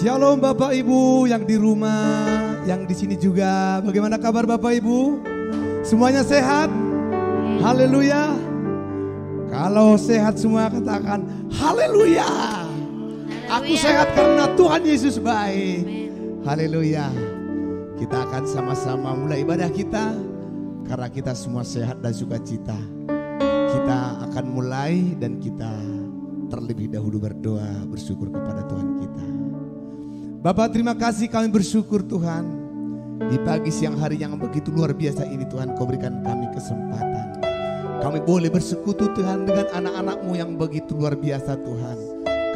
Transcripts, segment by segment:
Shalom Bapak Ibu yang di rumah, yang di sini juga. Bagaimana kabar Bapak Ibu? Semuanya sehat? Haleluya. Kalau sehat semua katakan haleluya. Aku sehat karena Tuhan Yesus baik. Haleluya. Kita akan sama-sama mulai ibadah kita karena kita semua sehat dan sukacita. Kita akan mulai dan kita terlebih dahulu berdoa bersyukur kepada Tuhan kita. Bapak, terima kasih, kami bersyukur Tuhan. Di pagi siang hari yang begitu luar biasa ini Tuhan, Kau berikan kami kesempatan. Kami boleh bersekutu Tuhan dengan anak-anak-Mu yang begitu luar biasa Tuhan.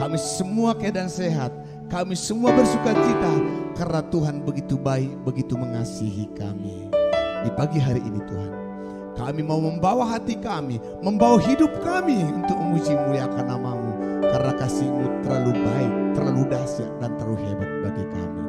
Kami semua keadaan sehat, kami semua bersukacita karena Tuhan begitu baik, begitu mengasihi kami. Di pagi hari ini Tuhan, kami mau membawa hati kami, membawa hidup kami untuk memuji muliakan nama-Mu. Karena kasih-Mu terlalu baik, terlalu dahsyat dan terlalu hebat bagi kami.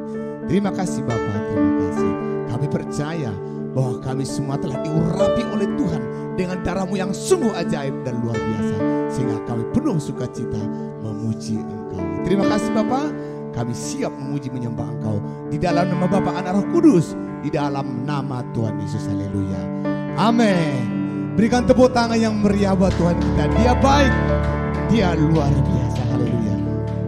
Terima kasih Bapa, terima kasih. Kami percaya bahwa kami semua telah diurapi oleh Tuhan dengan darah-Mu yang sungguh ajaib dan luar biasa. Sehingga kami penuh sukacita memuji Engkau. Terima kasih Bapa, kami siap memuji menyembah Engkau. Di dalam nama Bapa, Anak, Roh Kudus. Di dalam nama Tuhan Yesus, haleluya. Amin. Berikan tepuk tangan yang meriah buat Tuhan kita. Dia baik, Dia luar biasa, haleluya.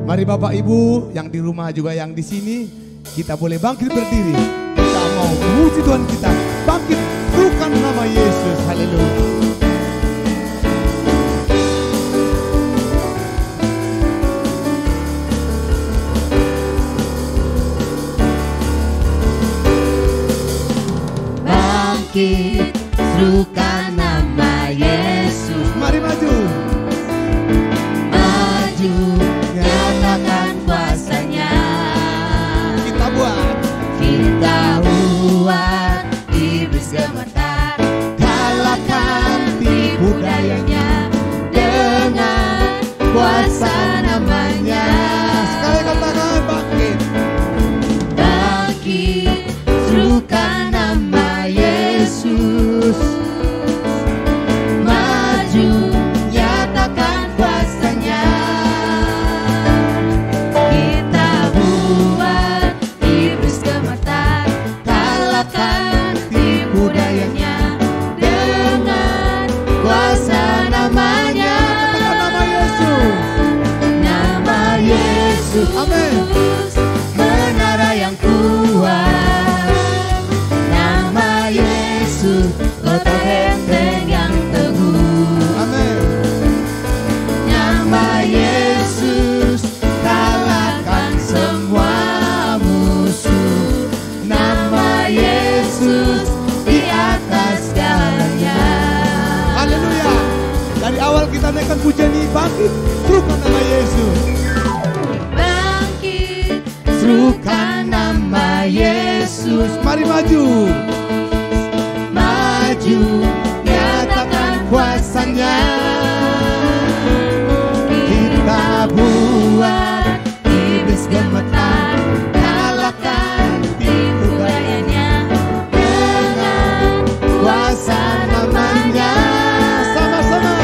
Mari Bapak Ibu yang di rumah juga yang di sini, kita boleh bangkit berdiri. Kita mau memuji Tuhan kita, bangkit serukan nama Yesus, haleluya. Bangkit serukan nama Yesus. Mari maju. Nyatakan kuasanya. Kita buat iblis gemetar. Kalahkan tipu dayanya dengan kuasa namanya. Sekali katakan bangkit. Bangkit serukan nama Yesus. Maju nyatakan kuasanya. Tipu dayanya dengan kuasa namanya. Nama Yesus. Nama Yesus. Amin. Menara yang kuat. Nama Yesus. Kota benteng yang teguh. Amin. Nama Yesus. Kalahkan semua musuh. Nama Yesus di atas segalanya. Haleluya. Dari awal kita naikkan pujian ini, bangkit serukan nama Yesus. Bangkit serukan nama Yesus. Mari maju. Maju nyatakan kuasanya. Kita buat iblis gemetar. Kalahkan tipu dayanya dengan kuasa namanya. Sama-sama.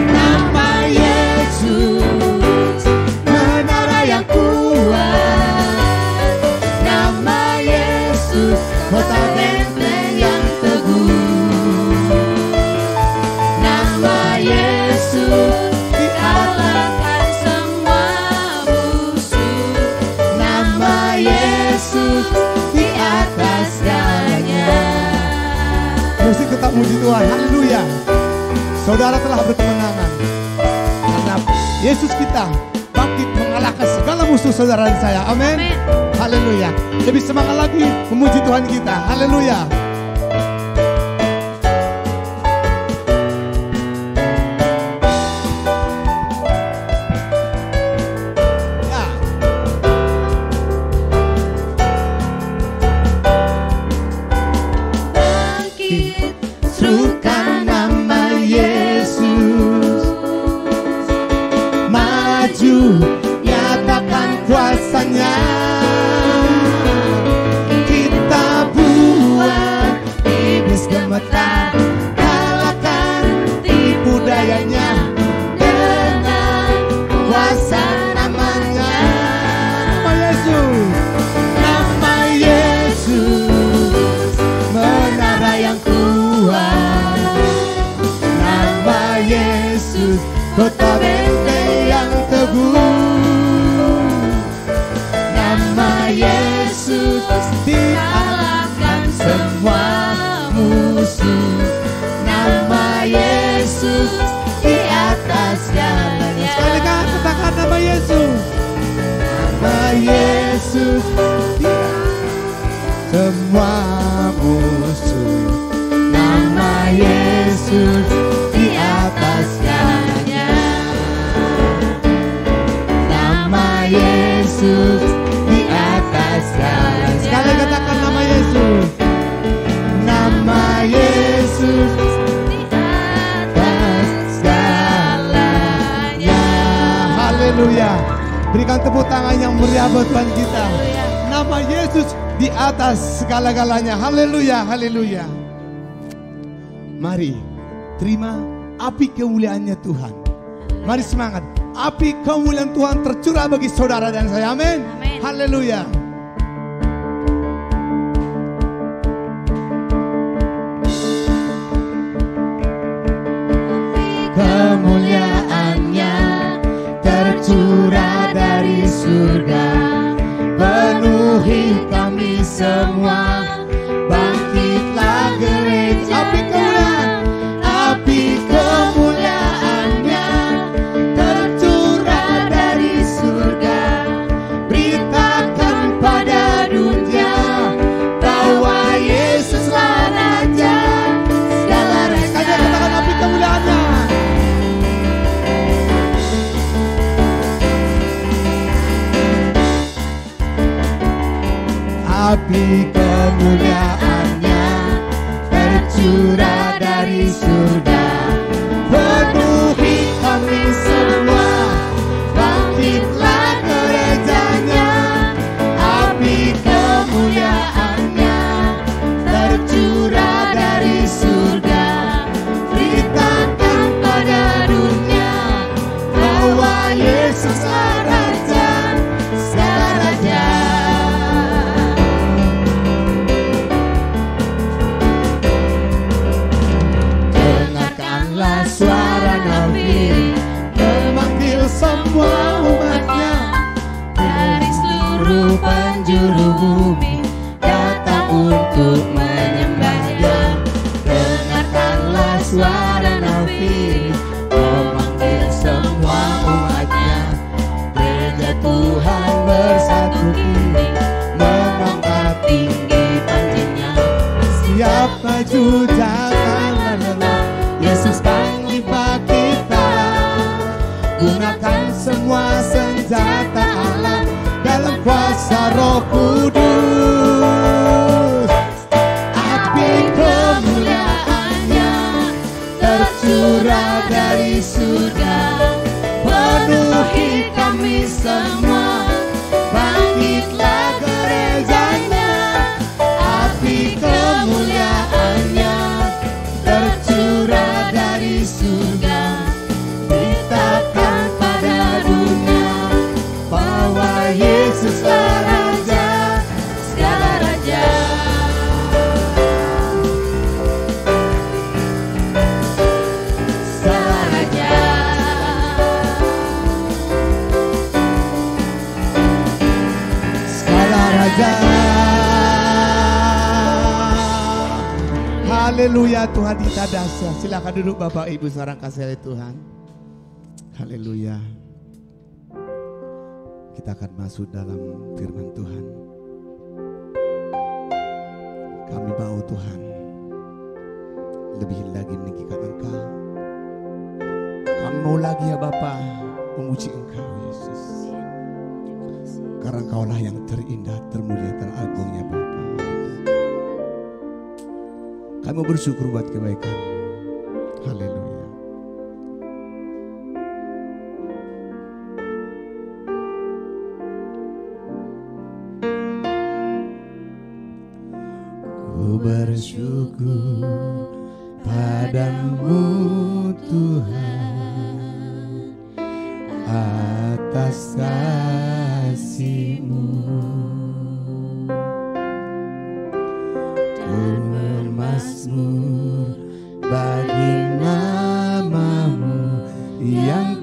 Nama Yesus, menara yang kuat. Nama Yesus, kota benteng yang teguh. Nama Yesus, dikalahkan semua musuh. Nama Yesus, di atas segalanya. Musik tetap muji Tuhan. Haleluya. Saudara telah berkemenangan karena Yesus kita bangkit mengalahkan segala musuh saudara dan saya. Amin. Haleluya. Lebih semangat lagi memuji Tuhan kita. Haleluya. Ya. Bangkit, serukan nama Yesus. Maju, nyatakan kuasanya. Kita buat iblis gemetar. Kalahkan tipu dayanya dengan kuasa namanya. Nama kota benteng yang teguh. Nama Yesus dikalahkan semua musuh. Nama Yesus di atas segalanya. Sekali kan katakan nama Yesus. Nama Yesus di semua musuh. Nama Yesus di atas segalanya. Nama Yesus di atas segalanya. Sekali katakan nama Yesus. Nama Yesus di atas segalanya. Haleluya. Berikan tepuk tangan yang meriah buat Tuhan kita. Nama Yesus di atas segala-galanya. Haleluya, haleluya. Mari terima api kemuliaannya Tuhan. Mari semangat. Api kemuliaan Tuhan tercurah bagi saudara dan saya. Amin. Haleluya. Kemuliaannya tercurah dari surga, penuhi kami semua. Bangkitlah gereja, api kemuliaannya tercurah dari surga. Beritakan pada dunia bahwa Yesuslah Raja segala raja. Katakan api kemuliaannya. Api kemuliaannya tercurah dari surga, penuhi kami semua. Bangkitlah gerejanya, api kemuliaannya tercurah dari surga. Beritakan pada dunia bahwa Yesuslah Raja segala raja. Suara nabi memanggil semua umatnya dari seluruh penjuru bumi datang untuk menyembahnya. Dengarkanlah suara nabi memanggil semua umatnya. Gereja Tuhan bersatu kini mengangkat tinggi panjangnya. Siap maju jangan lelah. Yesus panglima kita, gunakan semua senjata Allah dalam kuasa Roh Kudus. Api kemuliaannya tercurah dari surga, penuhi kami semua. Bangkitlah gerejanya, api kemuliaannya tercurah dari surga. Beritakan pada dunia bahwa Yesuslah Raja segala raja. Segala raja. Segala raja. Haleluya, Tuhan kita dahsyat. Silakan duduk Bapak Ibu seorang kasih oleh Tuhan. Haleluya. Kita akan masuk dalam firman Tuhan. Kami mau Tuhan lebih lagi meninggikan Engkau. Kami mau lagi ya Bapa memuji Engkau Yesus. Karena Engkaulah yang terindah, termulia, teragung ya Bapa. Kami bersyukur buat kebaikan. Haleluya. Ku bersyukur padamu Tuhan atas kasih-Mu. Turun Mazmur bagi nama-Mu yang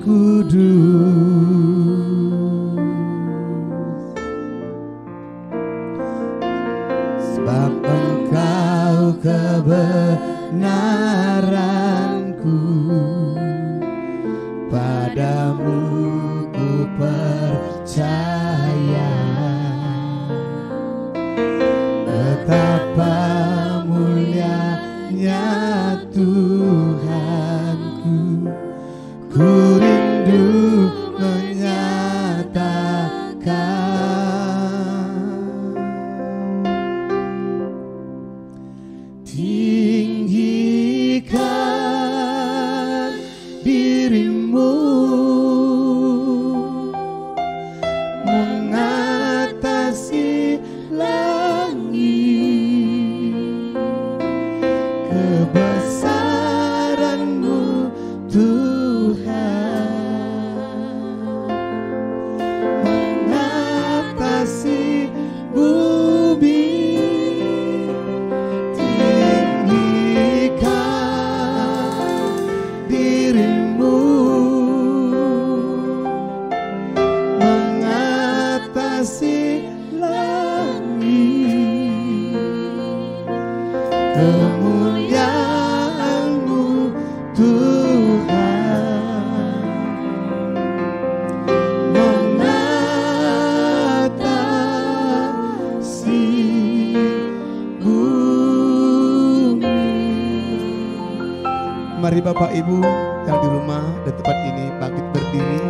Mari Bapak Ibu yang di rumah dan tempat ini bangkit berdiri.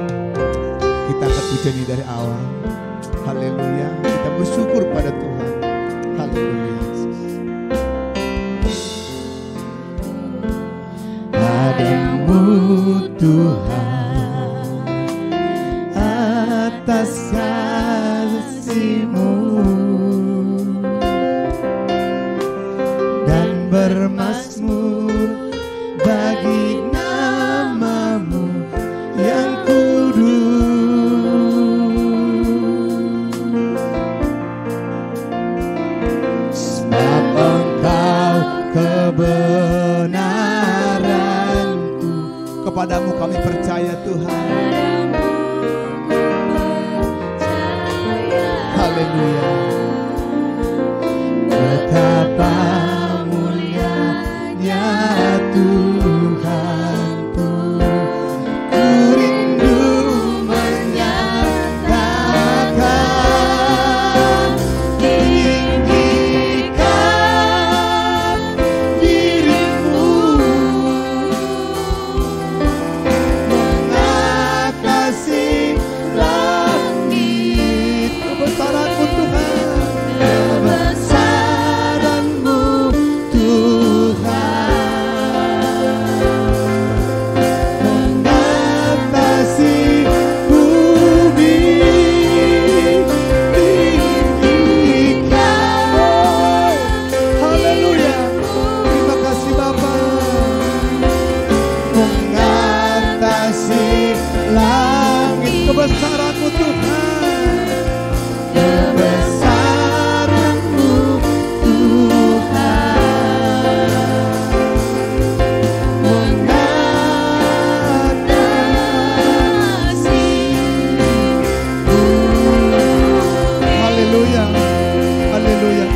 Kita angkat pujian dari awal. Haleluya. Kita bersyukur pada Tuhan. Haleluya. Padamu Tuhan, atas kasih-Mu dan bermazmur bagi nama-Mu yang kudus. Sebab Engkau kebenaranku, Kepadamu kami percaya Tuhan. Haleluya. betapa mulianya Tuhanku. Ku rindu menyatakan tinggikan diri-Mu, mengatasi langit. Kebesaran-Mu Tuhan. Kebesaran-Mu Tuhan, mengatasi bumi. Tinggikan Haleluya. Terima kasih Bapa. mengatasi langit. Kebesaran-Mu Tuhan. Kebesaran-Mu Tuhan, mengatasi bumi. Haleluya. Haleluya.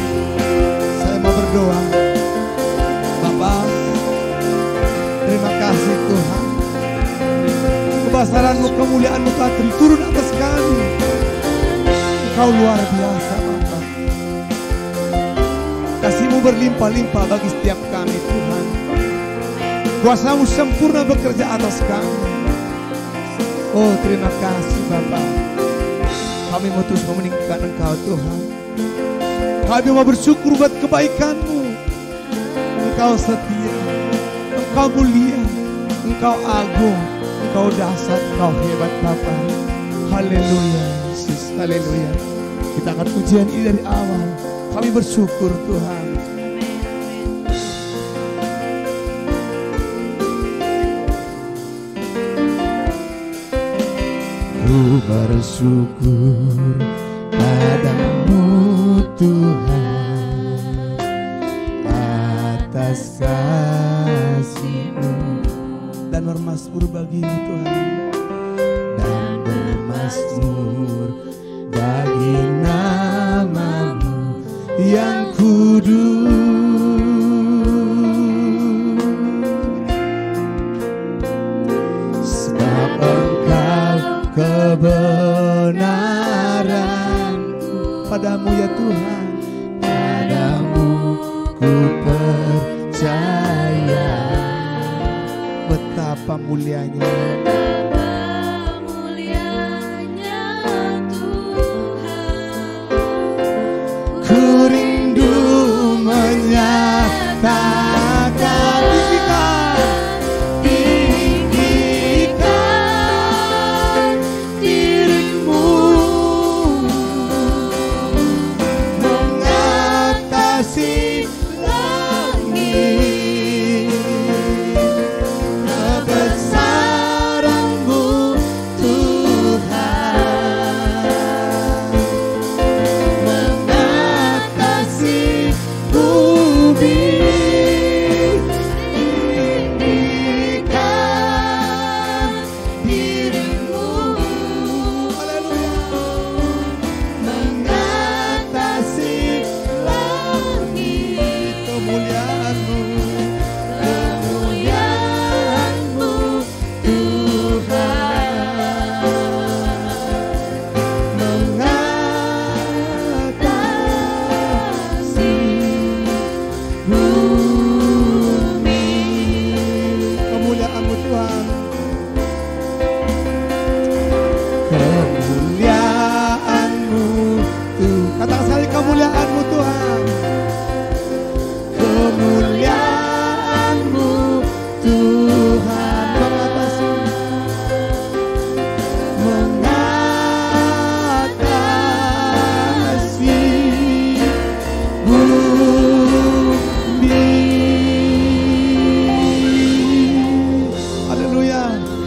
Saya mau berdoa. Bapak, terima kasih Tuhan. Kebesaran-Mu, kemuliaan-Mu telah turun atas kami. Engkau luar biasa Bapak. Kasih-Mu berlimpah-limpah bagi setiap kami Tuhan. Kuasa-Mu sempurna bekerja atas kami. Oh terima kasih Bapak. Kami mau terus meninggikan Engkau Tuhan. Kami mau bersyukur buat kebaikan-Mu. Engkau setia, Engkau mulia, Engkau agung, Engkau dahsyat, Engkau hebat Bapa. Haleluya Yesus, haleluya. Kita akan pujian ini dari awal. Kami bersyukur Tuhan. Ku bersyukur padamu Tuhan, atas kasih-Mu Dan bermazmur bagi-Mu Tuhan. dan bermazmur bagi nama-Mu yang kudus. Sebab Engkau kebenaranku, Padamu ya Tuhan. padamu ku percaya. Betapa mulianya. Ku rindu menyatakan tinggikan diri-Mu, mengatasi langit. Kebesaran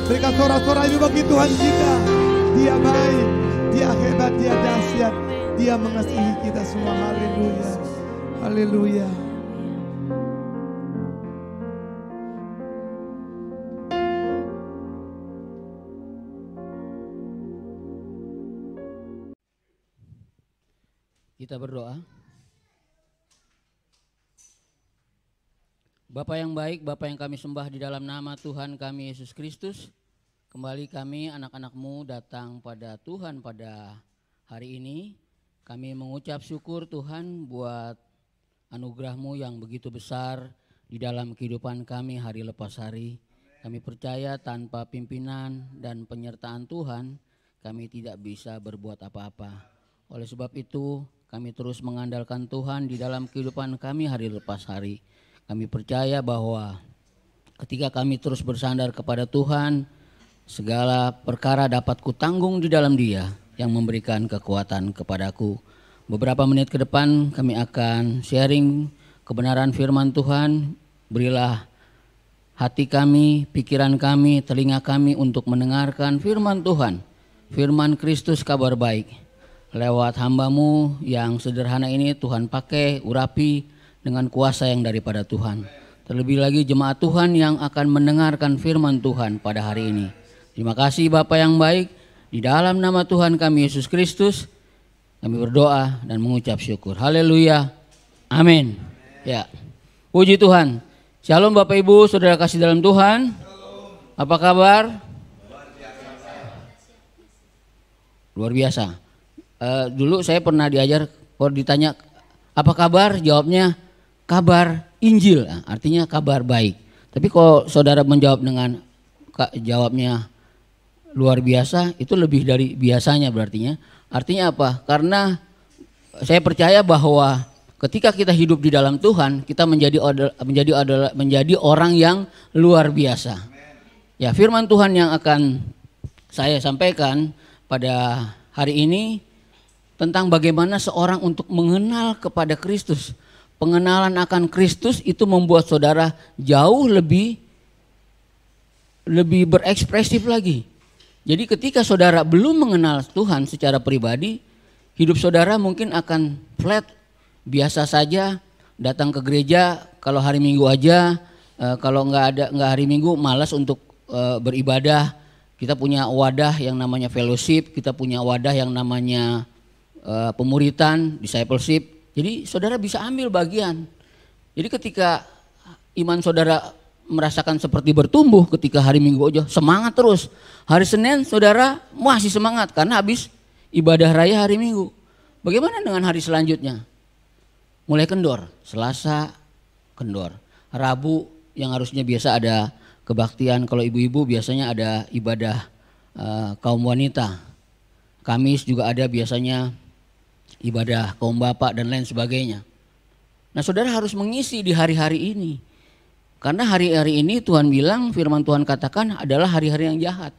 Berikan sorak-sorak ini bagi Tuhan jika Dia baik, Dia hebat, Dia dahsyat, Dia mengasihi kita semua. Haleluya. Haleluya. Kita berdoa. Bapa yang baik, Bapa yang kami sembah di dalam nama Tuhan kami Yesus Kristus, kembali kami anak-anak-Mu datang pada Tuhan pada hari ini. Kami mengucap syukur Tuhan buat anugerah-Mu yang begitu besar di dalam kehidupan kami hari lepas hari. Kami percaya tanpa pimpinan dan penyertaan Tuhan, kami tidak bisa berbuat apa-apa. Oleh sebab itu, kami terus mengandalkan Tuhan di dalam kehidupan kami hari lepas hari. Kami percaya bahwa ketika kami terus bersandar kepada Tuhan, segala perkara dapat kutanggung di dalam Dia yang memberikan kekuatan kepadaku. Beberapa menit ke depan kami akan sharing kebenaran firman Tuhan. Berilah hati kami, pikiran kami, telinga kami untuk mendengarkan firman Tuhan, firman Kristus kabar baik. Lewat hamba-Mu yang sederhana ini Tuhan pakai, urapi dengan kuasa yang daripada Tuhan. Terlebih lagi jemaat Tuhan yang akan mendengarkan firman Tuhan pada hari ini. Terima kasih Bapa yang baik, di dalam nama Tuhan kami Yesus Kristus, kami berdoa dan mengucap syukur. Haleluya, amin. Ya, puji Tuhan. Shalom Bapak Ibu, saudara kasih dalam Tuhan. Apa kabar? Luar biasa. Dulu saya pernah diajar, kalau ditanya apa kabar, jawabnya kabar Injil, artinya kabar baik. Tapi kalau saudara menjawab dengan jawabnya luar biasa, itu lebih dari biasanya berartinya. Artinya apa? Karena saya percaya bahwa ketika kita hidup di dalam Tuhan, kita menjadi orang yang luar biasa. Ya, firman Tuhan yang akan saya sampaikan pada hari ini tentang bagaimana seorang untuk mengenal kepada Kristus. Pengenalan akan Kristus itu membuat saudara jauh lebih berekspresif lagi. Jadi ketika saudara belum mengenal Tuhan secara pribadi, hidup saudara mungkin akan flat, biasa saja, datang ke gereja kalau hari Minggu aja, kalau nggak hari Minggu malas untuk beribadah. Kita punya wadah yang namanya fellowship, kita punya wadah yang namanya pemuritan, discipleship. Jadi saudara bisa ambil bagian. Jadi ketika iman saudara merasakan seperti bertumbuh ketika hari Minggu aja, semangat terus. Hari Senin saudara masih semangat karena habis ibadah raya hari Minggu. Bagaimana dengan hari selanjutnya? Mulai kendor, Selasa kendor. Rabu yang harusnya biasa ada kebaktian, kalau ibu-ibu biasanya ada ibadah kaum wanita. Kamis juga ada biasanya ibadah kaum bapak dan lain sebagainya. Nah saudara harus mengisi di hari-hari ini. Karena hari-hari ini Tuhan bilang, firman Tuhan katakan adalah hari-hari yang jahat.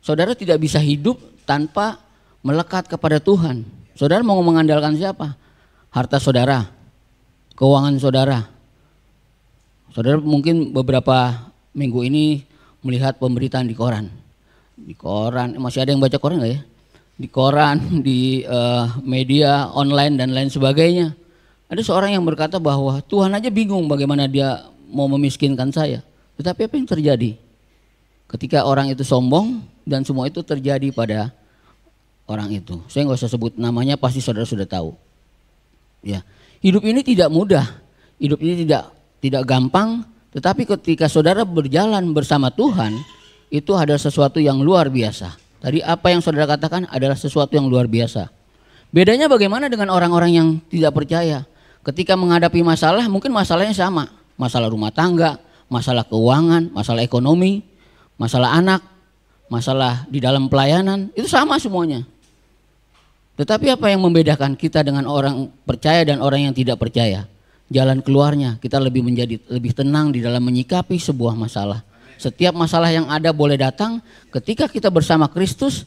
Saudara tidak bisa hidup tanpa melekat kepada Tuhan. Saudara mau mengandalkan siapa? Harta saudara, keuangan saudara. Saudara mungkin beberapa minggu ini melihat pemberitaan di koran. Di koran, masih ada yang baca koran nggak ya? Di koran, di media online dan lain sebagainya. Ada seorang yang berkata bahwa Tuhan aja bingung bagaimana dia mau memiskinkan saya. Tetapi apa yang terjadi? Ketika orang itu sombong dan semua itu terjadi pada orang itu. Saya nggak usah sebut namanya, pasti saudara sudah tahu. Ya, hidup ini tidak mudah, hidup ini tidak gampang. Tetapi ketika saudara berjalan bersama Tuhan, itu adalah sesuatu yang luar biasa. Tadi apa yang saudara katakan adalah sesuatu yang luar biasa. Bedanya bagaimana dengan orang-orang yang tidak percaya? Ketika menghadapi masalah, mungkin masalahnya sama. Masalah rumah tangga, masalah keuangan, masalah ekonomi, masalah anak, masalah di dalam pelayanan, itu sama semuanya. Tetapi apa yang membedakan kita dengan orang percaya dan orang yang tidak percaya? Jalan keluarnya, kita lebih tenang di dalam menyikapi sebuah masalah. Setiap masalah yang ada boleh datang, ketika kita bersama Kristus,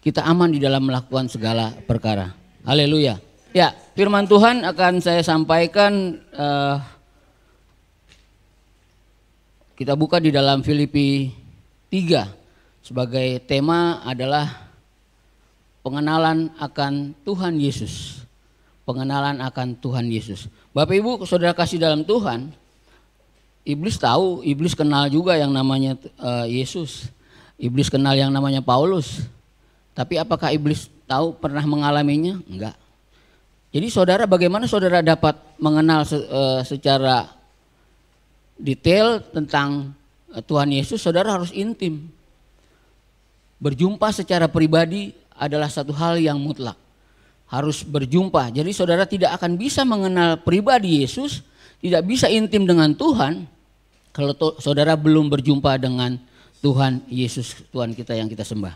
kita aman di dalam melakukan segala perkara. Haleluya. Ya, firman Tuhan akan saya sampaikan, kita buka di dalam Filipi 3 sebagai tema adalah pengenalan akan Tuhan Yesus. Pengenalan akan Tuhan Yesus. Bapak Ibu, saudara kasih dalam Tuhan, iblis tahu, iblis kenal juga yang namanya Yesus. Iblis kenal yang namanya Paulus. Tapi apakah iblis tahu pernah mengalaminya? Enggak. Jadi saudara, bagaimana saudara dapat mengenal secara detail tentang Tuhan Yesus? Saudara harus intim. Berjumpa secara pribadi adalah satu hal yang mutlak. Harus berjumpa. Jadi saudara tidak akan bisa mengenal pribadi Yesus, tidak bisa intim dengan Tuhan kalau saudara belum berjumpa dengan Tuhan Yesus, Tuhan kita yang kita sembah.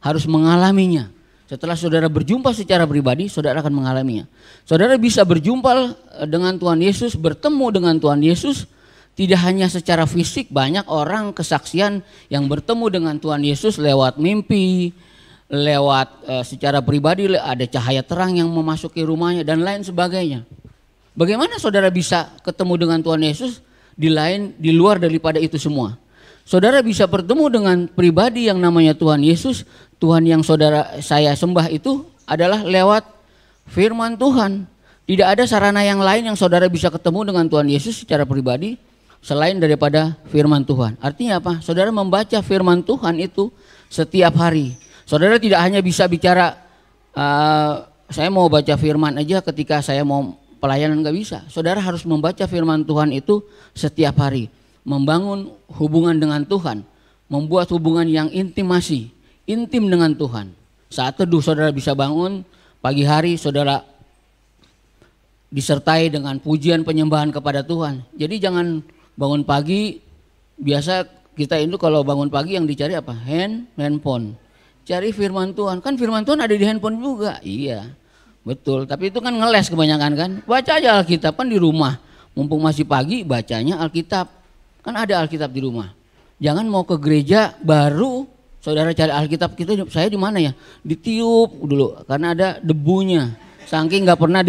Harus mengalaminya. Setelah saudara berjumpa secara pribadi, saudara akan mengalaminya. Saudara bisa berjumpa dengan Tuhan Yesus, bertemu dengan Tuhan Yesus, tidak hanya secara fisik. Banyak orang kesaksian yang bertemu dengan Tuhan Yesus lewat mimpi, lewat secara pribadi, ada cahaya terang yang memasuki rumahnya dan lain sebagainya. Bagaimana saudara bisa ketemu dengan Tuhan Yesus di luar daripada itu semua? Saudara bisa bertemu dengan pribadi yang namanya Tuhan Yesus. Tuhan yang saya sembah itu adalah lewat firman Tuhan. Tidak ada sarana yang lain yang saudara bisa ketemu dengan Tuhan Yesus secara pribadi selain daripada firman Tuhan. Artinya apa? Saudara membaca firman Tuhan itu setiap hari. Saudara tidak hanya bisa bicara, saya mau baca firman aja ketika saya mau pelayanan, nggak bisa. Saudara harus membaca firman Tuhan itu setiap hari. Membangun hubungan dengan Tuhan. Membuat hubungan yang intim dengan Tuhan. Saat teduh saudara bisa bangun, pagi hari saudara disertai dengan pujian penyembahan kepada Tuhan. Jadi jangan bangun pagi, biasa kita itu kalau bangun pagi yang dicari apa? Handphone. Cari firman Tuhan, kan firman Tuhan ada di handphone juga. Iya, betul, tapi itu kan ngeles kebanyakan kan. Baca aja Alkitab kan di rumah. Mumpung masih pagi bacanya Alkitab. Kan ada Alkitab di rumah. Jangan mau ke gereja baru saudara cari Alkitab. Saya di mana ya? Ditiup dulu karena ada debunya. Saking nggak pernah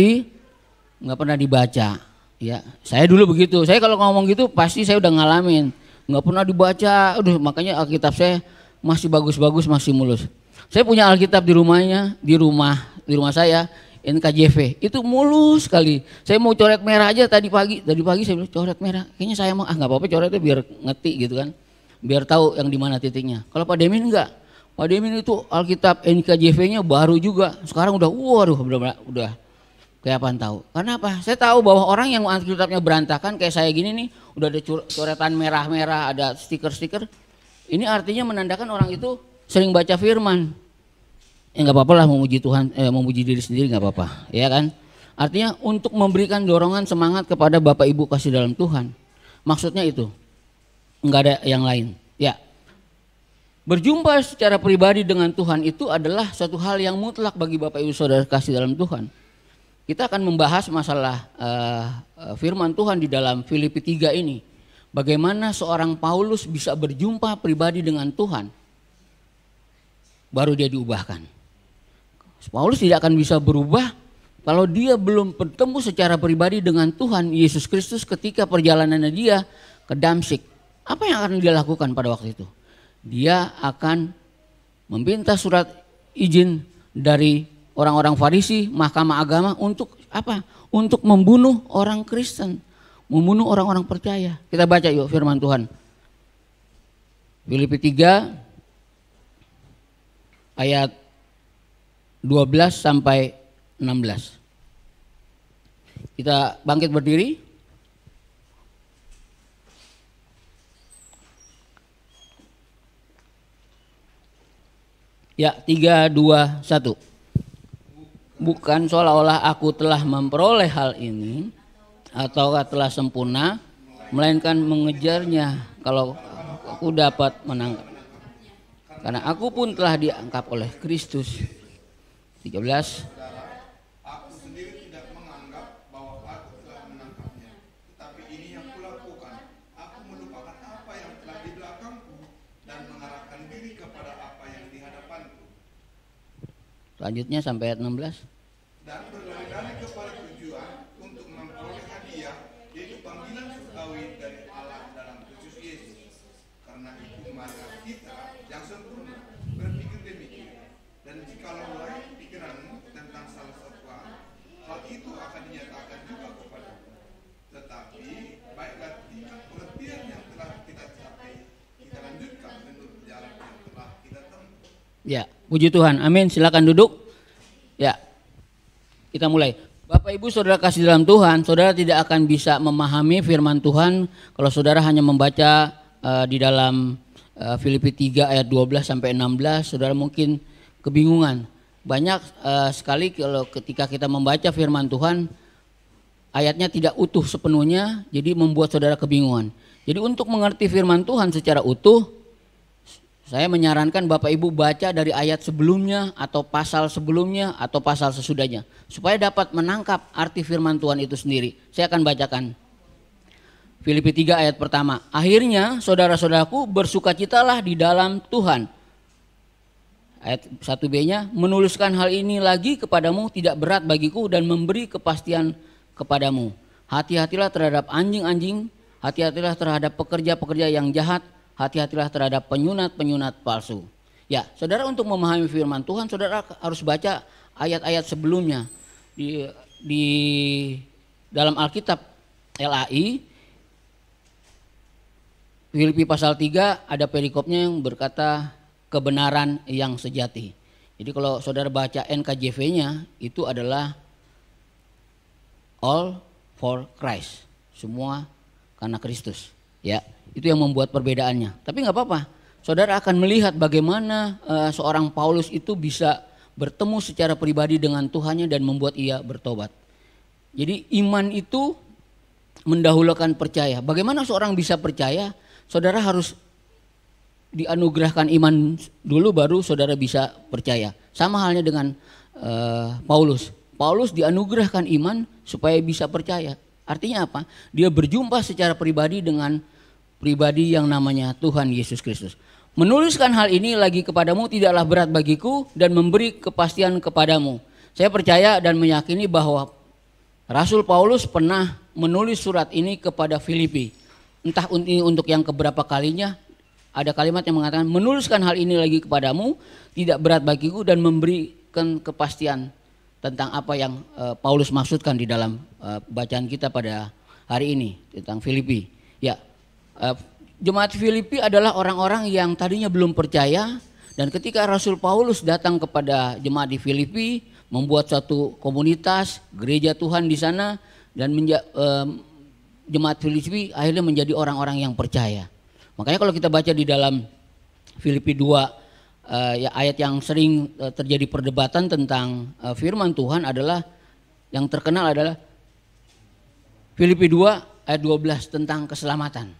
dibaca. Ya, saya dulu begitu. Saya kalau ngomong gitu pasti saya udah ngalamin. Nggak pernah dibaca. Makanya Alkitab saya masih bagus-bagus, masih mulus. Saya punya Alkitab di rumah saya NKJV. Itu mulus sekali. Saya mau coret merah aja tadi pagi saya bilang coret merah. Kayaknya saya mau nggak apa-apa coretnya biar ngerti gitu kan. Biar tahu yang di mana titiknya. Kalau Pak Demin enggak. Pak Demin itu Alkitab NKJV-nya baru juga. Sekarang udah udah kelihatan tahu. Karena apa? Saya tahu bahwa orang yang Alkitabnya berantakan kayak saya gini nih, udah ada coretan merah-merah, ada stiker-stiker. Ini artinya menandakan orang itu sering baca firman. Nggak apa-apa lah memuji Tuhan, memuji diri sendiri nggak apa-apa, ya kan? Artinya untuk memberikan dorongan semangat kepada Bapak Ibu kasih dalam Tuhan. Maksudnya itu, nggak ada yang lain. Ya, berjumpa secara pribadi dengan Tuhan itu adalah suatu hal yang mutlak bagi Bapak Ibu saudara kasih dalam Tuhan. Kita akan membahas masalah firman Tuhan di dalam Filipi 3 ini. Bagaimana seorang Paulus bisa berjumpa pribadi dengan Tuhan, baru dia diubahkan. Paulus tidak akan bisa berubah kalau dia belum bertemu secara pribadi dengan Tuhan Yesus Kristus ketika perjalanannya dia ke Damsyik. Apa yang akan dia lakukan pada waktu itu? Dia akan meminta surat izin dari orang-orang Farisi, mahkamah agama untuk apa? Untuk membunuh orang Kristen. Membunuh orang-orang percaya. Kita baca yuk firman Tuhan. Filipi 3 ayat 12 sampai 16. Kita bangkit berdiri. Ya, 3, 2, 1. Bukan seolah-olah aku telah memperoleh hal ini atau telah sempurna, melainkan mengejarnya kalau aku dapat menangkap. Karena aku pun telah diangkat oleh Kristus. 13. Aku sendiri tidak menganggap bahwa aku telah menangkapnya, tetapi ini yang kulakukan. Aku melupakan apa yang telah di belakangku dan mengarahkan diri kepada apa yang di hadapanku. Selanjutnya sampai ayat 16. Dan berlari-lari kepada tujuan untuk memperoleh hadiah, yaitu panggilan surgawi dari Allah dalam Kristus Yesus. Karena itu maka kita yang sempurna Ya, puji Tuhan. Amin. Silakan duduk. Ya. Kita mulai. Bapak Ibu Saudara kasih dalam Tuhan, saudara tidak akan bisa memahami firman Tuhan kalau saudara hanya membaca di dalam Filipi 3 ayat 12 sampai 16, saudara mungkin kebingungan. Banyak sekali kalau ketika kita membaca firman Tuhan, ayatnya tidak utuh sepenuhnya, jadi membuat saudara kebingungan. Jadi untuk mengerti firman Tuhan secara utuh, saya menyarankan Bapak Ibu baca dari ayat sebelumnya atau pasal sebelumnya atau pasal sesudahnya, supaya dapat menangkap arti firman Tuhan itu sendiri. Saya akan bacakan Filipi 3 ayat pertama. Akhirnya saudara-saudaraku, bersukacitalah di dalam Tuhan. Ayat 1b-nya, menuliskan hal ini lagi kepadamu tidak berat bagiku dan memberi kepastian kepadamu. Hati-hatilah terhadap anjing-anjing, hati-hatilah terhadap pekerja-pekerja yang jahat, hati-hatilah terhadap penyunat-penyunat palsu. Ya, saudara, untuk memahami firman Tuhan, saudara harus baca ayat-ayat sebelumnya. Di dalam Alkitab LAI, Filipi pasal 3 ada perikopnya yang berkata kebenaran yang sejati. Jadi kalau saudara baca NKJV-nya itu adalah all for Christ, semua karena Kristus. Ya, itu yang membuat perbedaannya. Tapi nggak apa-apa. Saudara akan melihat bagaimana seorang Paulus itu bisa bertemu secara pribadi dengan Tuhannya dan membuat ia bertobat. Jadi iman itu mendahulukan percaya. Bagaimana seorang bisa percaya? Saudara harus dianugerahkan iman dulu baru saudara bisa percaya. Sama halnya dengan Paulus. Paulus dianugerahkan iman supaya bisa percaya. Artinya apa? Dia berjumpa secara pribadi dengan pribadi yang namanya Tuhan Yesus Kristus. Menuliskan hal ini lagi kepadamu tidaklah berat bagiku dan memberi kepastian kepadamu. Saya percaya dan meyakini bahwa Rasul Paulus pernah menulis surat ini kepada Filipi. Entah ini untuk yang keberapa kalinya, ada kalimat yang mengatakan menuliskan hal ini lagi kepadamu tidak berat bagiku dan memberikan kepastian tentang apa yang Paulus maksudkan di dalam bacaan kita pada hari ini tentang Filipi. Ya, jemaat Filipi adalah orang-orang yang tadinya belum percaya, dan ketika Rasul Paulus datang kepada jemaat di Filipi, membuat suatu komunitas gereja Tuhan di sana, dan jemaat Filipi akhirnya menjadi orang-orang yang percaya. Makanya kalau kita baca di dalam Filipi 2 ya, ayat yang sering terjadi perdebatan tentang firman Tuhan adalah, yang terkenal adalah Filipi 2 ayat 12 tentang keselamatan.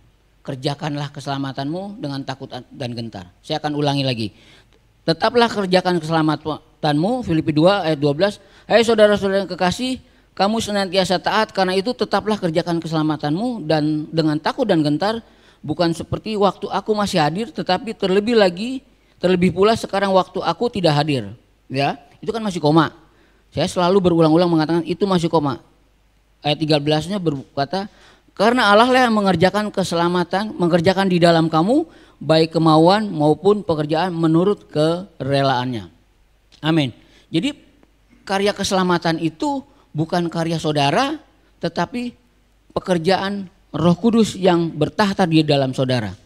Kerjakanlah keselamatanmu dengan takut dan gentar. Saya akan ulangi lagi. Tetaplah kerjakan keselamatanmu, Filipi 2 ayat 12. Hai saudara-saudara yang kekasih, kamu senantiasa taat, karena itu tetaplah kerjakan keselamatanmu dan dengan takut dan gentar, bukan seperti waktu aku masih hadir, tetapi terlebih pula sekarang waktu aku tidak hadir. Ya, itu kan masih koma. Saya selalu berulang-ulang mengatakan itu masih koma. Ayat 13-nya berkata, karena Allah lah yang mengerjakan keselamatan, mengerjakan di dalam kamu baik kemauan maupun pekerjaan menurut kerelaannya. Amin. Jadi karya keselamatan itu bukan karya saudara, tetapi pekerjaan Roh Kudus yang bertahta di dalam saudara.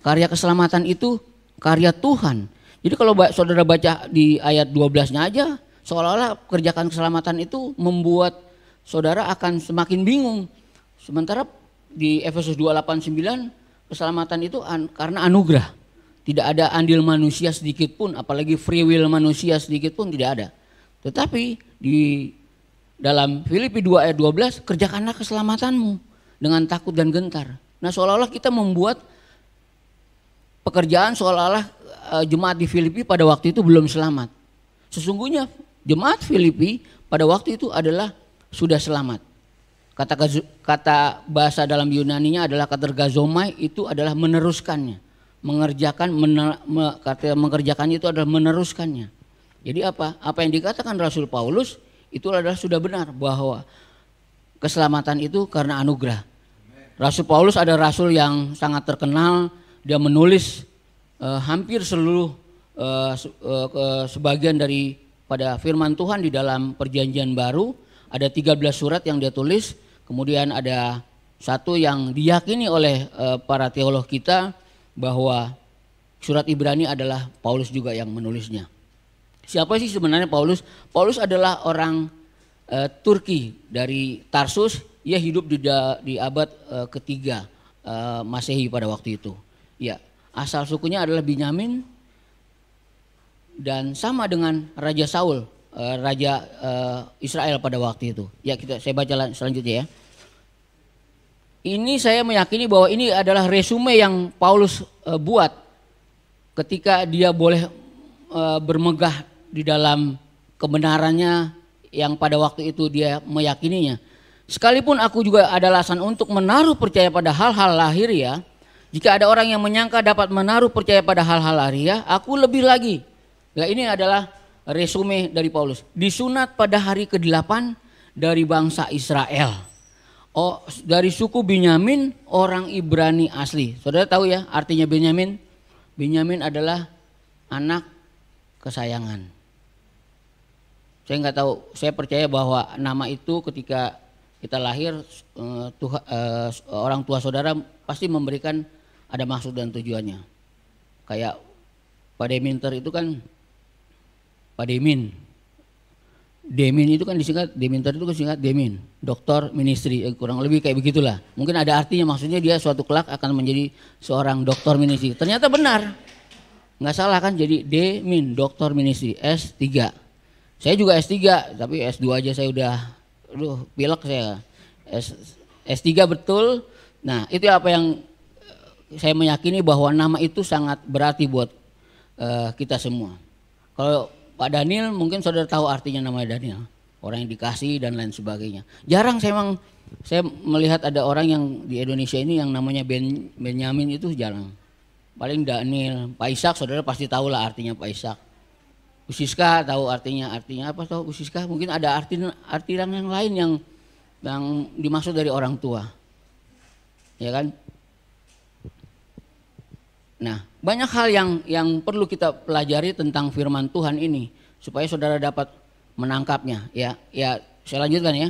Karya keselamatan itu karya Tuhan. Jadi kalau saudara baca di ayat 12-nya aja, seolah-olah kerjakan keselamatan itu membuat saudara akan semakin bingung. Sementara di Efesus 2:8-9, keselamatan itu karena anugerah. Tidak ada andil manusia sedikit pun, apalagi free will manusia sedikit pun tidak ada. Tetapi di dalam Filipi 2 ayat 12, kerjakanlah keselamatanmu dengan takut dan gentar. Nah, seolah-olah kita membuat pekerjaan seolah-olah jemaat di Filipi pada waktu itu belum selamat. Sesungguhnya jemaat Filipi pada waktu itu adalah sudah selamat. Kata bahasa dalam Yunaninya adalah katergazomai, itu adalah meneruskannya. Mengerjakannya itu adalah meneruskannya. Jadi apa? Apa yang dikatakan Rasul Paulus itu adalah sudah benar, bahwa keselamatan itu karena anugerah. Rasul Paulus ada rasul yang sangat terkenal, dia menulis hampir seluruh sebagian daripada firman Tuhan di dalam Perjanjian Baru. Ada 13 surat yang dia tulis, kemudian ada satu yang diyakini oleh para teolog kita bahwa surat Ibrani adalah Paulus juga yang menulisnya. Siapa sih sebenarnya Paulus? Paulus adalah orang Turki dari Tarsus. Ia hidup di abad ketiga Masehi pada waktu itu. Ya, asal sukunya adalah Binyamin dan sama dengan Raja Saul, Raja Israel pada waktu itu. Ya, saya baca selanjutnya ya. Ini saya meyakini bahwa ini adalah resume yang Paulus buat ketika dia boleh bermegah di dalam kebenarannya yang pada waktu itu dia meyakininya. Sekalipun aku juga ada alasan untuk menaruh percaya pada hal-hal lahiriah, jika ada orang yang menyangka dapat menaruh percaya pada hal-hal lahiriah, aku lebih lagi. Nah, ini adalah resume dari Paulus. Disunat pada hari ke-8 dari bangsa Israel. Oh, dari suku Binyamin, orang Ibrani asli. Saudara tahu ya artinya Binyamin? Binyamin adalah anak kesayangan. Saya nggak tahu, saya percaya bahwa nama itu ketika kita lahir orang tua saudara pasti memberikan ada maksud dan tujuannya. Kayak Pak Deminter itu kan Pak Demin. Demin itu kan disingkat, Deminter itu kan disingkat Demin, doktor ministry, kurang lebih kayak begitulah. Mungkin ada artinya, maksudnya dia suatu kelak akan menjadi seorang doktor ministry. Ternyata benar, nggak salah kan, jadi Demin, doktor ministry, S3. Saya juga S3, tapi S2 aja saya udah, pilek saya. S3 betul. Nah, itu apa yang saya meyakini bahwa nama itu sangat berarti buat kita semua. Kalau Pak Daniel mungkin saudara tahu artinya namanya Daniel, orang yang dikasih dan lain sebagainya. Jarang saya melihat ada orang yang di Indonesia ini yang namanya Benyamin itu jarang. Paling Daniel, Pak Ishak saudara pasti tahu lah artinya Pak Ishak. Usiska tahu artinya apa tahu Usiska? Mungkin ada arti yang lain yang dimaksud dari orang tua. Ya kan? Nah, banyak hal yang perlu kita pelajari tentang firman Tuhan ini supaya saudara dapat menangkapnya. Ya, saya lanjutkan ya.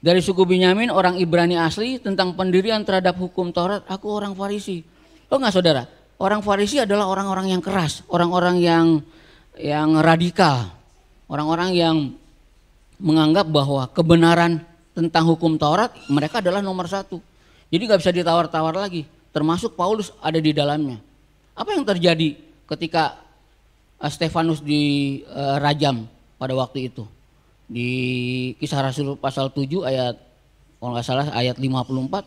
Dari suku Binyamin, orang Ibrani asli, tentang pendirian terhadap hukum Taurat, aku orang Farisi. Oh enggak saudara? Orang Farisi adalah orang-orang yang keras, orang-orang yang radikal, orang-orang yang menganggap bahwa kebenaran tentang hukum Taurat mereka adalah nomor satu. Jadi nggak bisa ditawar-tawar lagi. Termasuk Paulus ada di dalamnya. Apa yang terjadi ketika Stefanus dirajam pada waktu itu? Di Kisah Rasul pasal 7 ayat, kalau nggak salah ayat 54,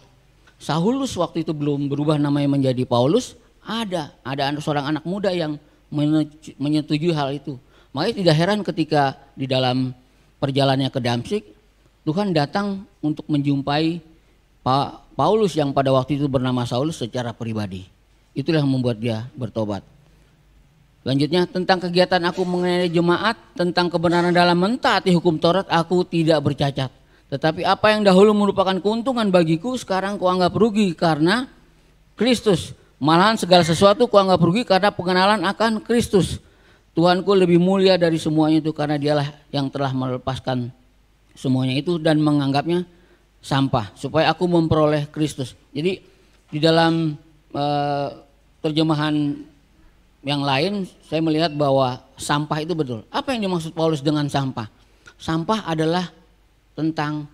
Saulus waktu itu belum berubah namanya menjadi Paulus, ada seorang anak muda yang menyetujui hal itu. Makanya tidak heran ketika di dalam perjalanannya ke Damsyik, Tuhan datang untuk menjumpai Paulus yang pada waktu itu bernama Saulus secara pribadi. Itulah yang membuat dia bertobat. Selanjutnya, tentang kegiatan aku mengenai jemaat, tentang kebenaran dalam mentaati hukum Taurat, aku tidak bercacat. Tetapi apa yang dahulu merupakan keuntungan bagiku, sekarang kuanggap rugi karena Kristus. Malahan segala sesuatu kuanggap rugi karena pengenalan akan Kristus. Tuhanku lebih mulia dari semuanya itu, karena dialah yang telah melepaskan semuanya itu dan menganggapnya sampah supaya aku memperoleh Kristus. Jadi di dalam terjemahan yang lain saya melihat bahwa sampah itu betul. Apa yang dimaksud Paulus dengan sampah? Sampah adalah tentang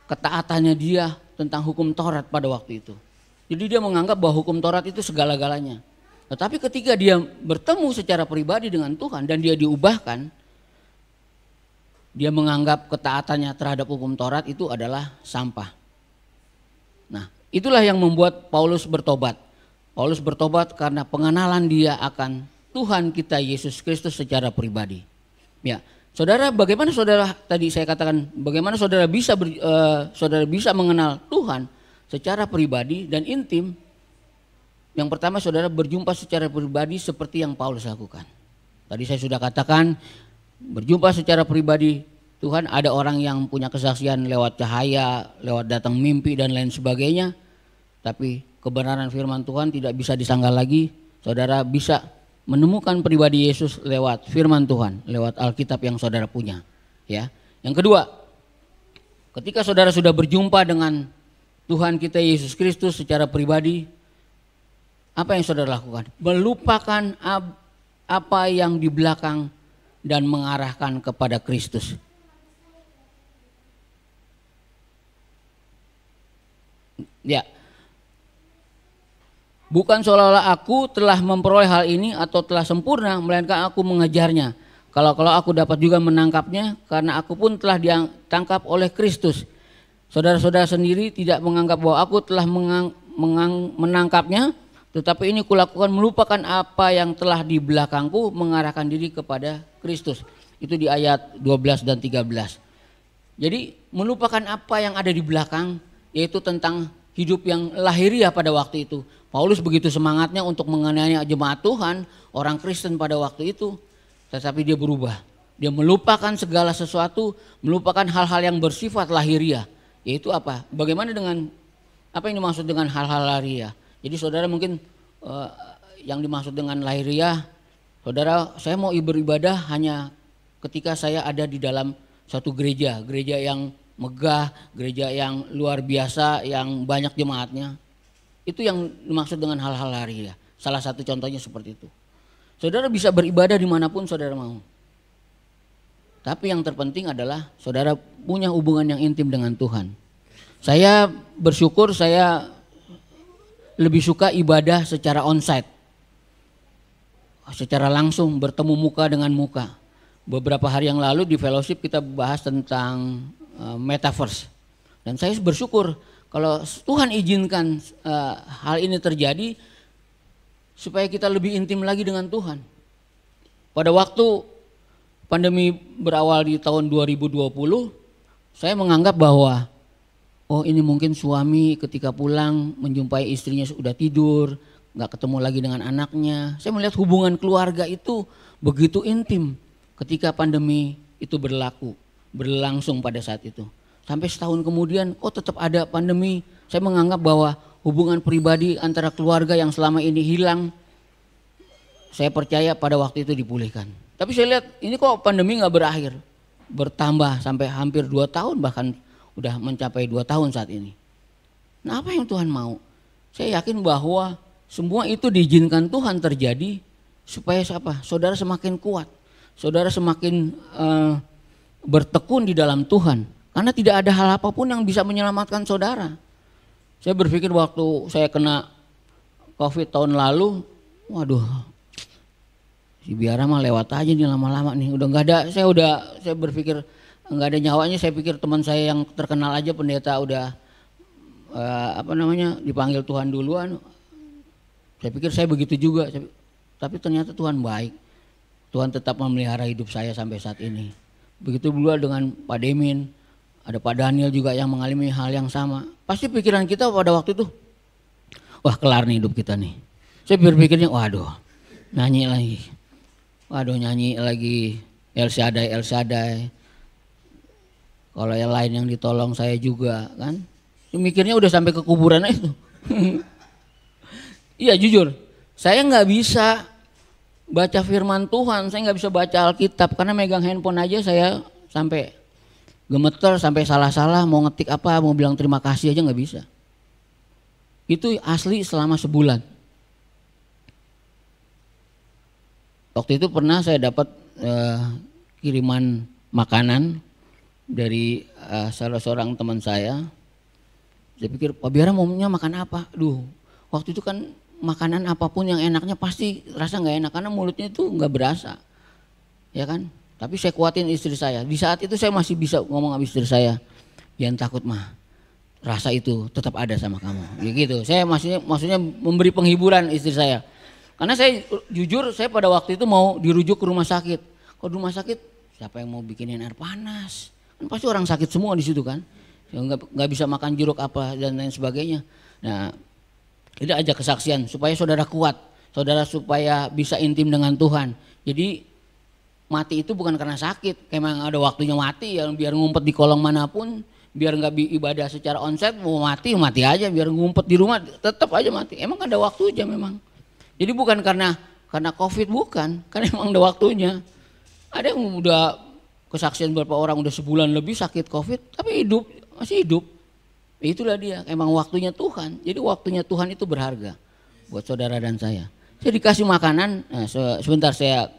ketaatannya dia tentang hukum Taurat pada waktu itu. Jadi dia menganggap bahwa hukum Taurat itu segala-galanya. Tetapi ketika dia bertemu secara pribadi dengan Tuhan dan dia diubahkan, dia menganggap ketaatannya terhadap hukum Taurat itu adalah sampah. Nah, itulah yang membuat Paulus bertobat. Paulus bertobat karena pengenalan dia akan Tuhan kita Yesus Kristus secara pribadi. Ya, saudara, bagaimana saudara tadi saya katakan, bagaimana saudara bisa mengenal Tuhan secara pribadi dan intim? Yang pertama, saudara berjumpa secara pribadi seperti yang Paulus lakukan. Tadi saya sudah katakan, berjumpa secara pribadi Tuhan, ada orang yang punya kesaksian lewat cahaya, lewat datang mimpi dan lain sebagainya. Tapi kebenaran firman Tuhan tidak bisa disanggah lagi. Saudara bisa menemukan pribadi Yesus lewat firman Tuhan, lewat Alkitab yang saudara punya. Ya. Yang kedua, ketika saudara sudah berjumpa dengan Tuhan kita Yesus Kristus secara pribadi, Apa yang saudara lakukan? Melupakan apa yang di belakang dan mengarahkan kepada Kristus. Ya. Bukan seolah-olah aku telah memperoleh hal ini atau telah sempurna, melainkan aku mengejarnya. Kalau aku dapat juga menangkapnya, karena aku pun telah ditangkap oleh Kristus. Saudara-saudara sendiri tidak menganggap bahwa aku telah menangkapnya, tetapi ini kulakukan melupakan apa yang telah di belakangku, mengarahkan diri kepada Kristus. Itu di ayat 12 dan 13. Jadi melupakan apa yang ada di belakang, yaitu tentang hidup yang lahiriah pada waktu itu. Paulus begitu semangatnya untuk menganiaya jemaat Tuhan, orang Kristen pada waktu itu. Tetapi dia berubah. Dia melupakan segala sesuatu, melupakan hal-hal yang bersifat lahiriah. Yaitu apa? Bagaimana dengan apa yang dimaksud dengan hal-hal lahiriah? Jadi saudara mungkin yang dimaksud dengan lahiriah, saudara, saya mau beribadah hanya ketika saya ada di dalam suatu gereja yang megah, gereja yang luar biasa, yang banyak jemaatnya. Itu yang dimaksud dengan hal-hal lahiriah. Salah satu contohnya seperti itu. Saudara bisa beribadah dimanapun saudara mau. Tapi yang terpenting adalah saudara punya hubungan yang intim dengan Tuhan. Saya bersyukur saya lebih suka ibadah secara onsite, secara langsung, bertemu muka dengan muka. Beberapa hari yang lalu di fellowship kita bahas tentang metaverse. Dan saya bersyukur kalau Tuhan izinkan hal ini terjadi supaya kita lebih intim lagi dengan Tuhan. Pada waktu pandemi berawal di tahun 2020, saya menganggap bahwa ini mungkin suami ketika pulang menjumpai istrinya sudah tidur, gak ketemu lagi dengan anaknya. Saya melihat hubungan keluarga itu begitu intim ketika pandemi itu berlangsung pada saat itu. Sampai setahun kemudian, tetap ada pandemi. Saya menganggap bahwa hubungan pribadi antara keluarga yang selama ini hilang, saya percaya pada waktu itu dipulihkan. Tapi saya lihat ini kok pandemi gak berakhir, bertambah sampai hampir 2 tahun bahkan udah mencapai 2 tahun saat ini. Nah, apa yang Tuhan mau? Saya yakin bahwa semua itu diizinkan Tuhan terjadi supaya apa? Saudara semakin kuat, saudara semakin bertekun di dalam Tuhan. Karena tidak ada hal apapun yang bisa menyelamatkan saudara. Saya berpikir waktu saya kena COVID tahun lalu, waduh, si Biara mah lewat aja nih lama-lama nih. Udah nggak ada, saya berpikir nggak ada nyawanya. Saya pikir teman saya yang terkenal aja pendeta udah dipanggil Tuhan duluan. Saya pikir saya begitu juga, tapi ternyata Tuhan baik. Tuhan tetap memelihara hidup saya sampai saat ini. Begitu pula dengan Pak Demin, ada Pak Daniel juga yang mengalami hal yang sama. Pasti pikiran kita pada waktu itu, wah kelar nih hidup kita nih. Saya berpikirnya, waduh nyanyi lagi El Shaddai. Kalau yang lain yang ditolong saya juga kan. Mikirnya udah sampai ke kuburan itu. Iya jujur, saya nggak bisa baca firman Tuhan, saya nggak bisa baca Alkitab karena megang handphone aja saya sampai gemeter, sampai salah-salah mau ngetik apa, mau bilang terima kasih aja nggak bisa. Itu asli selama sebulan. Waktu itu pernah saya dapat kiriman makanan dari salah seorang teman saya. Saya pikir Pak Biara maunya makan apa? Waktu itu kan makanan apapun yang enaknya pasti rasa nggak enak karena mulutnya itu nggak berasa, ya kan? Tapi saya kuatin istri saya. Di saat itu saya masih bisa ngomong sama istri saya, jangan takut mah, rasa itu tetap ada sama kamu. Ya gitu. Saya maksudnya memberi penghiburan istri saya. Karena saya jujur, saya pada waktu itu mau dirujuk ke rumah sakit. Kalau di rumah sakit siapa yang mau bikinin air panas? Kan pasti orang sakit semua di situ kan, nggak bisa makan jeruk apa dan lain sebagainya. Nah, itu aja kesaksian supaya saudara kuat, saudara supaya bisa intim dengan Tuhan. Jadi mati itu bukan karena sakit, emang ada waktunya mati ya, biar ngumpet di kolong manapun, biar nggak ibadah secara onsite, mau mati aja, biar ngumpet di rumah tetap aja mati. Emang ada waktunya memang. Jadi bukan karena COVID bukan, karena emang ada waktunya. Ada yang udah kesaksian beberapa orang udah sebulan lebih sakit COVID, tapi masih hidup. Itulah dia, emang waktunya Tuhan. Jadi waktunya Tuhan itu berharga. buat saudara dan saya. Saya dikasih makanan, nah, sebentar saya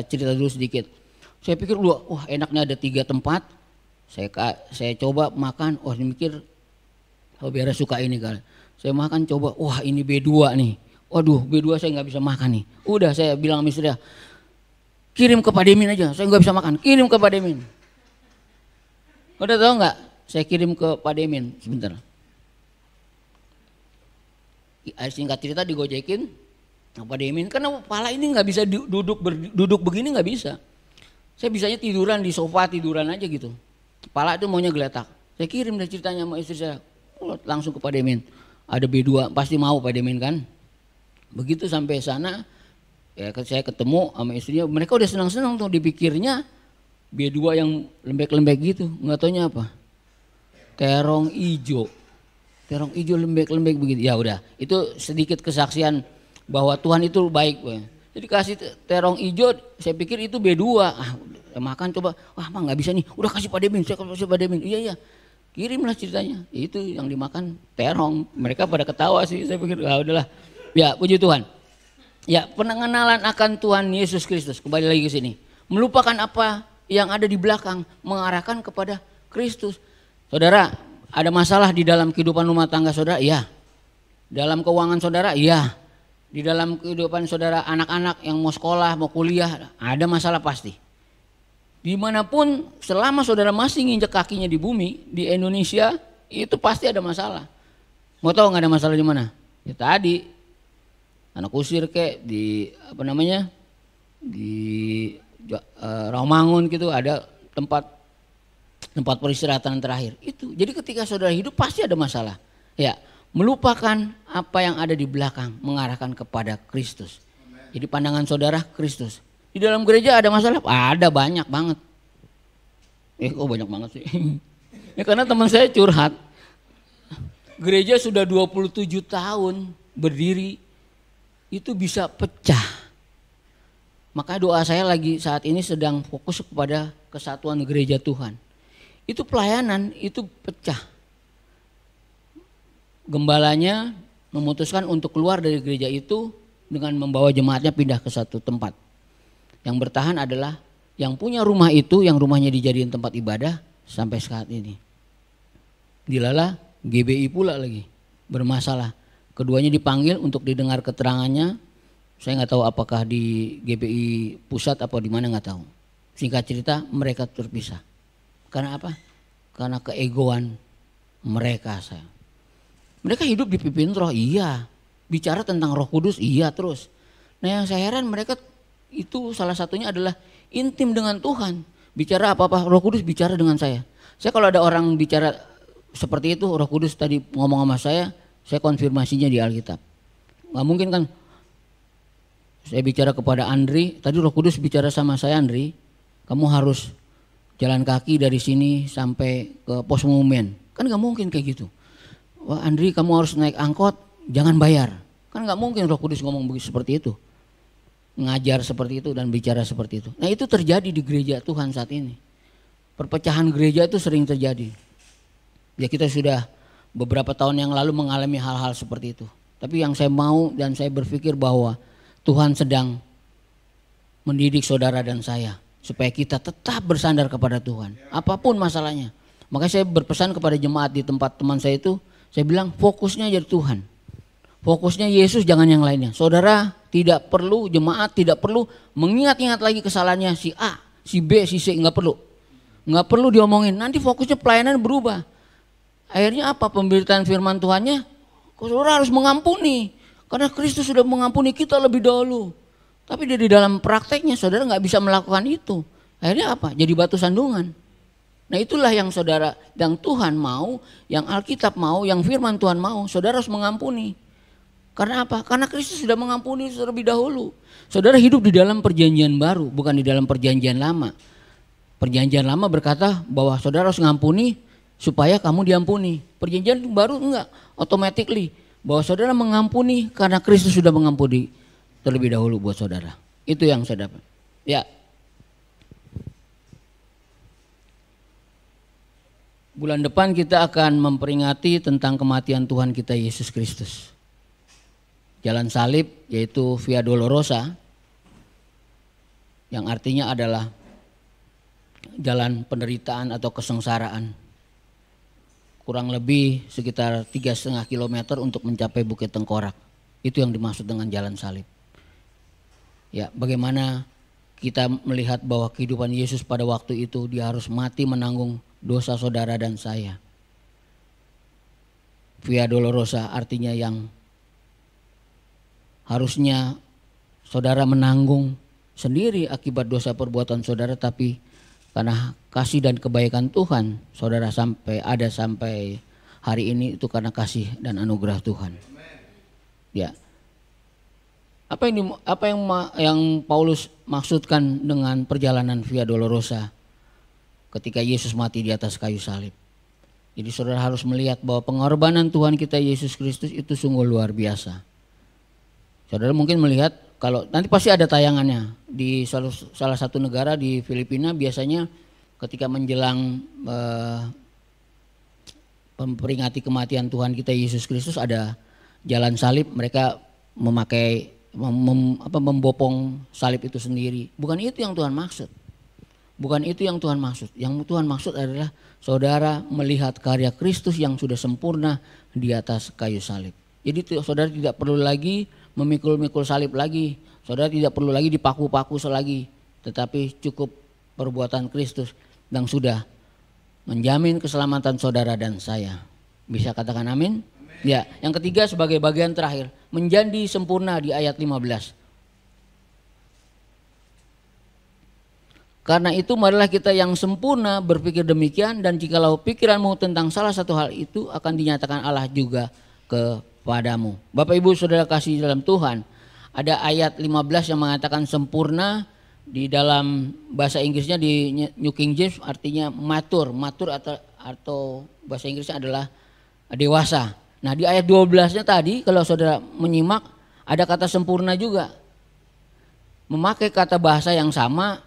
cerita dulu sedikit. Saya pikir wah enaknya ada 3 tempat. Saya coba makan, wah mikir biar suka ini kali. Saya makan coba, wah ini B2 nih. Waduh B2 saya nggak bisa makan nih. Udah saya bilang sama istri, kirim ke Pak Demin aja, saya nggak bisa makan, kirim ke Pak Demin. Udah tahu nggak? Saya kirim ke Pak Demin sebentar. Singkat cerita digojekin, Pak Demin karena pala ini nggak bisa duduk begini nggak bisa. Saya bisanya tiduran di sofa, tiduran aja gitu. Pala itu maunya geletak. Saya kirim deh ceritanya sama istri saya, langsung ke Pak Demin. Ada B2 pasti mau Pak Demin kan. Begitu sampai sana, ya saya ketemu sama istrinya, mereka udah senang-senang tuh, dipikirnya B2 yang lembek-lembek gitu, nggak taunya apa? Terong ijo lembek-lembek begitu. Ya udah, itu sedikit kesaksian bahwa Tuhan itu baik. Jadi kasih terong ijo, saya pikir itu B2. Makan coba, wah mah nggak bisa nih, udah kasih Pak Demin, saya kasih Pak Demin. Iya, kirimlah ceritanya. Itu yang dimakan terong. Mereka pada ketawa sih, saya pikir udahlah. Ya puji Tuhan. Ya pengenalan akan Tuhan Yesus Kristus, kembali lagi ke sini. Melupakan apa yang ada di belakang, mengarahkan kepada Kristus. Saudara, ada masalah di dalam kehidupan rumah tangga saudara? Iya. Dalam keuangan saudara? Iya. Di dalam kehidupan saudara anak-anak yang mau sekolah, mau kuliah, ada masalah pasti. Dimanapun selama saudara masih nginjek kakinya di bumi, di Indonesia itu pasti ada masalah. Mau tahu nggak ada masalah di mana? Ya tadi anak usir kek di di Rawamangun gitu ada tempat peristirahatan terakhir itu. Jadi ketika saudara hidup pasti ada masalah. Ya, melupakan apa yang ada di belakang, mengarahkan kepada Kristus. Jadi pandangan saudara Kristus. Di dalam gereja ada masalah? Ada, banyak banget. Kok banyak banget sih? Ya karena teman saya curhat. Gereja sudah 27 tahun berdiri, itu bisa pecah. Maka doa saya lagi saat ini sedang fokus kepada kesatuan gereja Tuhan. Itu pelayanan, itu pecah. Gembalanya memutuskan untuk keluar dari gereja itu dengan membawa jemaatnya pindah ke satu tempat. Yang bertahan adalah yang punya rumah itu, yang rumahnya dijadiin tempat ibadah sampai saat ini. Dilala GBI pula lagi bermasalah. Keduanya dipanggil untuk didengar keterangannya. Saya nggak tahu apakah di GBI pusat atau di mana nggak tahu. Singkat cerita mereka terpisah. Karena apa? Karena keegoan mereka saya. Mereka hidup dipimpin roh, iya. Bicara tentang Roh Kudus, iya terus. Nah yang saya heran mereka itu salah satunya adalah intim dengan Tuhan. Bicara apa-apa, Roh Kudus bicara dengan saya. Saya kalau ada orang bicara seperti itu, Roh Kudus tadi ngomong sama saya konfirmasinya di Alkitab. Gak mungkin kan saya bicara kepada Andri, tadi Roh Kudus bicara sama saya, Andri, kamu harus jalan kaki dari sini sampai ke pos monumen. Kan gak mungkin kayak gitu. Wah Andri kamu harus naik angkot, jangan bayar. Kan gak mungkin Roh Kudus ngomong begitu seperti itu. Ngajar seperti itu dan bicara seperti itu. Nah itu terjadi di gereja Tuhan saat ini. Perpecahan gereja itu sering terjadi. Ya kita sudah beberapa tahun yang lalu mengalami hal-hal seperti itu. Tapi yang saya mau dan saya berpikir bahwa Tuhan sedang mendidik saudara dan saya. Supaya kita tetap bersandar kepada Tuhan. Apapun masalahnya. Makanya saya berpesan kepada jemaat di tempat teman saya itu. Saya bilang fokusnya jadi Tuhan. Fokusnya Yesus jangan yang lainnya. Saudara tidak perlu, jemaat tidak perlu mengingat-ingat lagi kesalahannya si A, si B, si C. Enggak perlu. Enggak perlu diomongin. Nanti fokusnya pelayanan berubah. Akhirnya apa pemberitaan firman Tuhannya? Saudara harus mengampuni. Karena Kristus sudah mengampuni kita lebih dahulu. Tapi di dalam prakteknya saudara nggak bisa melakukan itu. Akhirnya apa? Jadi batu sandungan. Nah itulah yang saudara, yang Tuhan mau, yang Alkitab mau, yang firman Tuhan mau. Saudara harus mengampuni. Karena apa? Karena Kristus sudah mengampuni terlebih dahulu. Saudara hidup di dalam perjanjian baru, bukan di dalam perjanjian lama. Perjanjian lama berkata bahwa saudara harus mengampuni supaya kamu diampuni. Perjanjian baru enggak, automatically. Bahwa saudara mengampuni karena Kristus sudah mengampuni terlebih dahulu buat saudara. Itu yang saya dapat. Ya. Bulan depan kita akan memperingati tentang kematian Tuhan kita Yesus Kristus. jalan salib, yaitu Via Dolorosa, yang artinya adalah jalan penderitaan atau kesengsaraan. Kurang lebih sekitar 3,5 kilometer untuk mencapai Bukit Tengkorak. Itu yang dimaksud dengan jalan salib. Ya, bagaimana kita melihat bahwa kehidupan Yesus pada waktu itu, dia harus mati menanggung dosa saudara dan saya. Via Dolorosa artinya yang harusnya saudara menanggung sendiri akibat dosa perbuatan saudara, tapi karena kasih dan kebaikan Tuhan, saudara sampai hari ini, itu karena kasih dan anugerah Tuhan. Ya. Apa yang Paulus maksudkan dengan perjalanan Via Dolorosa ketika Yesus mati di atas kayu salib? Jadi saudara harus melihat bahwa pengorbanan Tuhan kita Yesus Kristus itu sungguh luar biasa. Saudara mungkin melihat, kalau nanti pasti ada tayangannya di salah satu negara di Filipina, biasanya ketika menjelang memperingati kematian Tuhan kita Yesus Kristus ada jalan salib, mereka memakai membopong salib itu sendiri. Bukan itu yang Tuhan maksud. Bukan itu yang Tuhan maksud. Yang Tuhan maksud adalah saudara melihat karya Kristus yang sudah sempurna di atas kayu salib. Jadi saudara tidak perlu lagi memikul-mikul salib lagi. Saudara tidak perlu lagi dipaku-paku lagi. Tetapi cukup perbuatan Kristus yang sudah menjamin keselamatan saudara dan saya. Bisa katakan amin? Ya, yang ketiga sebagai bagian terakhir, menjadi sempurna di ayat 15. Karena itu marilah kita yang sempurna berpikir demikian, dan jikalau pikiranmu tentang salah satu hal itu akan dinyatakan Allah juga kepadamu. Bapak Ibu Saudara kasih dalam Tuhan, ada ayat 15 yang mengatakan sempurna. Di dalam bahasa Inggrisnya di New King James artinya matur atau bahasa Inggrisnya adalah dewasa. Nah di ayat 12-nya tadi kalau saudara menyimak ada kata sempurna juga. Memakai kata bahasa yang sama,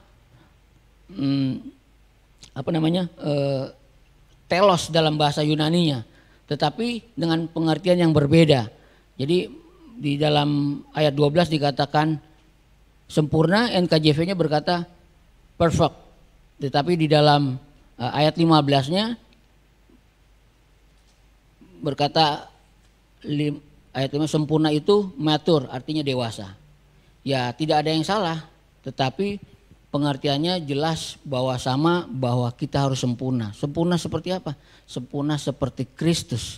telos dalam bahasa Yunaninya, tetapi dengan pengertian yang berbeda. Jadi di dalam ayat 12 dikatakan sempurna, NKJV-nya berkata perfect. Tetapi di dalam ayat 15-nya berkata ayat 5 sempurna itu matur, artinya dewasa. Ya tidak ada yang salah, tetapi pengertiannya jelas bahwa kita harus sempurna. Sempurna seperti apa? Sempurna seperti Kristus.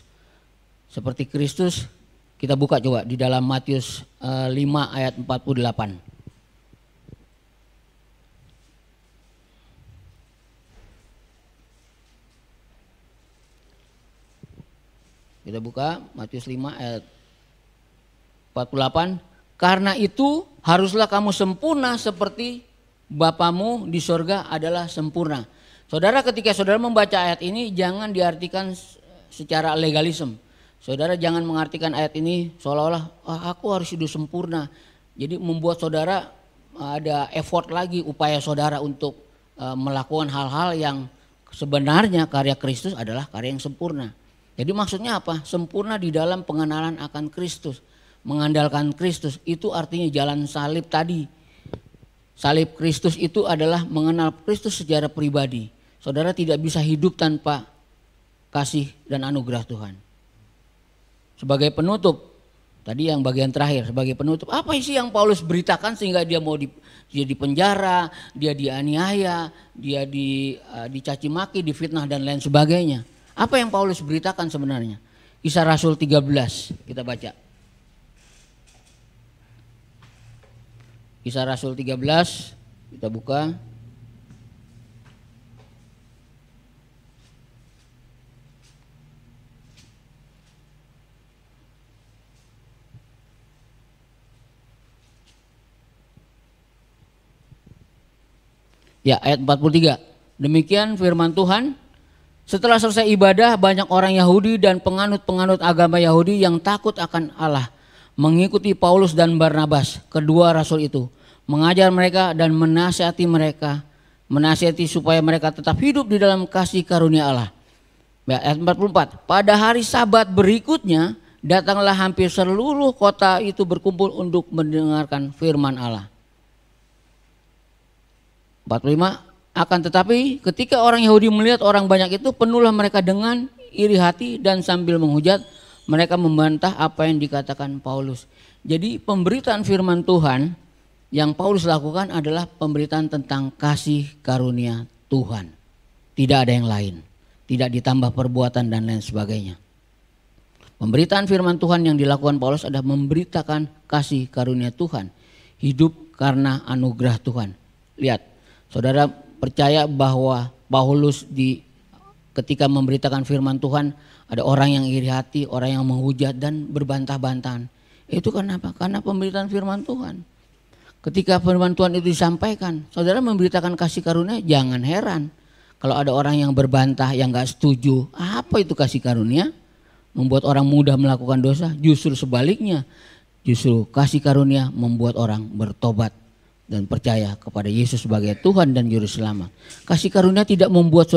Seperti Kristus. Kita buka coba di dalam Matius 5 ayat 48. Kita buka Matius 5 ayat 48. Karena itu haruslah kamu sempurna seperti Bapamu di sorga adalah sempurna. Saudara, ketika saudara membaca ayat ini jangan diartikan secara legalisme. Saudara jangan mengartikan ayat ini seolah-olah aku harus hidup sempurna. Jadi membuat saudara ada effort lagi, upaya saudara untuk melakukan hal-hal yang sebenarnya karya Kristus adalah karya yang sempurna. Jadi maksudnya apa? Sempurna di dalam pengenalan akan Kristus, mengandalkan Kristus. Itu artinya jalan salib tadi. Salib Kristus itu adalah mengenal Kristus secara pribadi. Saudara tidak bisa hidup tanpa kasih dan anugerah Tuhan. Sebagai penutup, tadi yang bagian terakhir, sebagai penutup, apa sih yang Paulus beritakan sehingga dia mau dia dipenjara, dia dianiaya, dia dicaci maki, difitnah dan lain sebagainya. Apa yang Paulus beritakan sebenarnya? Kisah Rasul 13 kita baca. Kisah Rasul 13 kita buka. Ya, ayat 43. Demikian firman Tuhan. Setelah selesai ibadah, banyak orang Yahudi dan penganut-penganut agama Yahudi yang takut akan Allah mengikuti Paulus dan Barnabas, kedua rasul itu, mengajar mereka dan menasihati supaya mereka tetap hidup di dalam kasih karunia Allah. Ayat 44. Pada hari Sabat berikutnya datanglah hampir seluruh kota itu berkumpul untuk mendengarkan firman Allah. 45, akan tetapi ketika orang Yahudi melihat orang banyak itu, penuhlah mereka dengan iri hati dan sambil menghujat mereka membantah apa yang dikatakan Paulus. Jadi pemberitaan firman Tuhan yang Paulus lakukan adalah pemberitaan tentang kasih karunia Tuhan. Tidak ada yang lain, tidak ditambah perbuatan dan lain sebagainya. Pemberitaan firman Tuhan yang dilakukan Paulus adalah memberitakan kasih karunia Tuhan, hidup karena anugerah Tuhan. Lihat, saudara percaya bahwa Paulus ketika memberitakan firman Tuhan ada orang yang iri hati, orang yang menghujat dan berbantah-bantahan. Itu kenapa? Karena pemberitaan firman Tuhan. Ketika firman Tuhan itu disampaikan, saudara memberitakan kasih karunia, jangan heran kalau ada orang yang berbantah, yang gak setuju. Apa itu kasih karunia? Membuat orang mudah melakukan dosa. Justru sebaliknya, justru kasih karunia membuat orang bertobat dan percaya kepada Yesus sebagai Tuhan dan Juru Selamat. Kasih karunia tidak membuat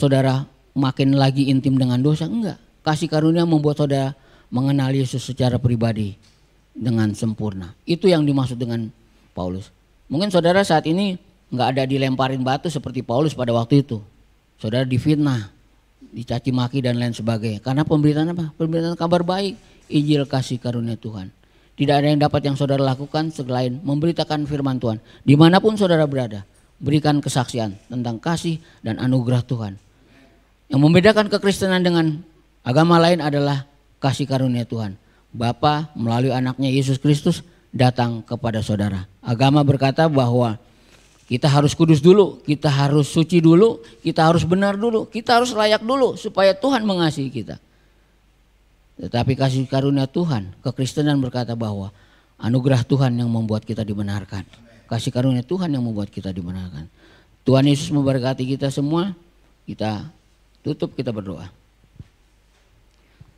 saudara makin lagi intim dengan dosa, enggak. Kasih karunia membuat saudara mengenal Yesus secara pribadi dengan sempurna. Itu yang dimaksud dengan Paulus. Mungkin saudara saat ini enggak ada dilemparin batu seperti Paulus pada waktu itu. Saudara difitnah, dicaci maki dan lain sebagainya. Karena pemberitaan apa? Pemberitaan kabar baik, Injil kasih karunia Tuhan. Tidak ada yang dapat yang saudara lakukan selain memberitakan firman Tuhan. Dimanapun saudara berada, berikan kesaksian tentang kasih dan anugerah Tuhan. Yang membedakan kekristenan dengan agama lain adalah kasih karunia Tuhan. Bapa melalui anaknya Yesus Kristus datang kepada saudara. Agama berkata bahwa kita harus kudus dulu, kita harus suci dulu, kita harus benar dulu, kita harus layak dulu supaya Tuhan mengasihi kita. Tetapi kasih karunia Tuhan, kekristenan berkata bahwa anugerah Tuhan yang membuat kita dibenarkan. Kasih karunia Tuhan yang membuat kita dibenarkan. Tuhan Yesus memberkati kita semua. Kita tutup, kita berdoa.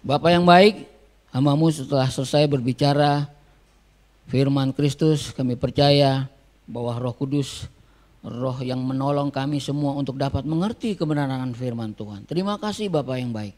Bapa yang baik, hamba-Mu setelah selesai berbicara firman Kristus, kami percaya bahwa Roh Kudus, Roh yang menolong kami semua untuk dapat mengerti kebenaran firman Tuhan. Terima kasih Bapa yang baik.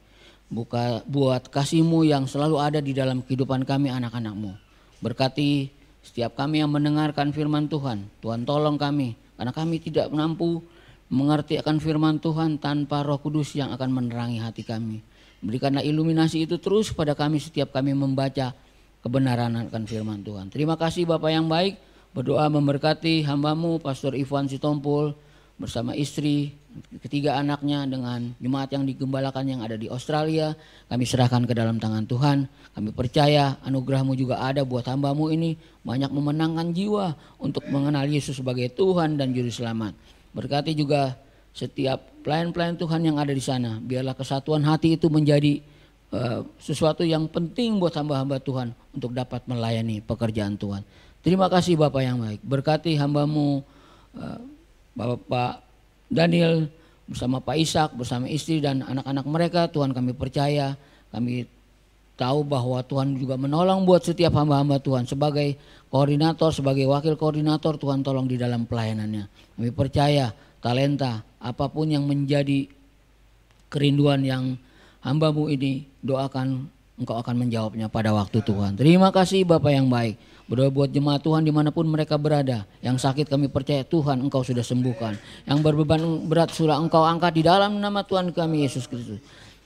Buat kasih-Mu yang selalu ada di dalam kehidupan kami anak-anak-Mu. Berkati setiap kami yang mendengarkan firman Tuhan. Tuhan tolong kami karena kami tidak mampu mengerti akan firman Tuhan tanpa Roh Kudus yang akan menerangi hati kami. Berikanlah iluminasi itu terus pada kami setiap kami membaca kebenaran akan firman Tuhan. Terima kasih Bapa yang baik. Berdoa memberkati hamba-Mu Pastor Ivan Sitompul bersama istri, ketiga anaknya dengan jemaat yang digembalakan yang ada di Australia. Kami serahkan ke dalam tangan Tuhan. Kami percaya anugerah-Mu juga ada buat hamba-Mu ini. Banyak memenangkan jiwa untuk mengenal Yesus sebagai Tuhan dan Juru Selamat. Berkati juga setiap pelayan-pelayan Tuhan yang ada di sana. Biarlah kesatuan hati itu menjadi sesuatu yang penting buat hamba-hamba Tuhan untuk dapat melayani pekerjaan Tuhan. Terima kasih Bapak yang baik. Berkati hamba-Mu Bapak Daniel bersama Pak Ishak, bersama istri dan anak-anak mereka. Tuhan kami percaya, kami tahu bahwa Tuhan juga menolong buat setiap hamba-hamba Tuhan. Sebagai koordinator, sebagai wakil koordinator, Tuhan tolong di dalam pelayanannya. Kami percaya talenta, apapun yang menjadi kerinduan yang hamba-Mu ini, doakan Engkau akan menjawabnya pada waktu Tuhan. Terima kasih Bapak yang baik. Berdoa buat jemaat Tuhan dimanapun mereka berada. Yang sakit kami percaya Tuhan Engkau sudah sembuhkan. Yang berbeban berat sudah Engkau angkat di dalam nama Tuhan kami Yesus Kristus.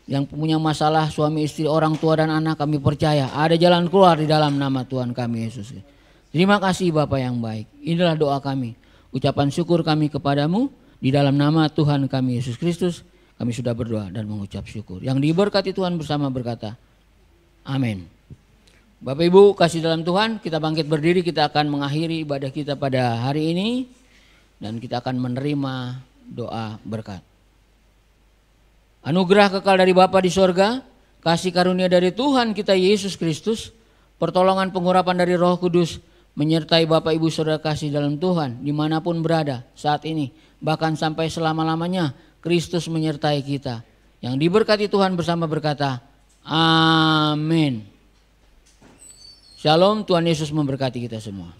Yang punya masalah suami istri, orang tua dan anak, kami percaya ada jalan keluar di dalam nama Tuhan kami Yesus. Terima kasih Bapak yang baik. Inilah doa kami. Ucapan syukur kami kepadamu di dalam nama Tuhan kami Yesus Kristus. Kami sudah berdoa dan mengucap syukur. Yang diberkati Tuhan bersama berkata, amin. Bapak Ibu kasih dalam Tuhan, kita bangkit berdiri, kita akan mengakhiri ibadah kita pada hari ini. Dan kita akan menerima doa berkat. Anugerah kekal dari Bapa di sorga, kasih karunia dari Tuhan kita Yesus Kristus, pertolongan pengurapan dari Roh Kudus, menyertai Bapak Ibu Saudara kasih dalam Tuhan, dimanapun berada saat ini, bahkan sampai selama-lamanya, Kristus menyertai kita. Yang diberkati Tuhan bersama berkata, amin. Shalom, Tuhan Yesus memberkati kita semua.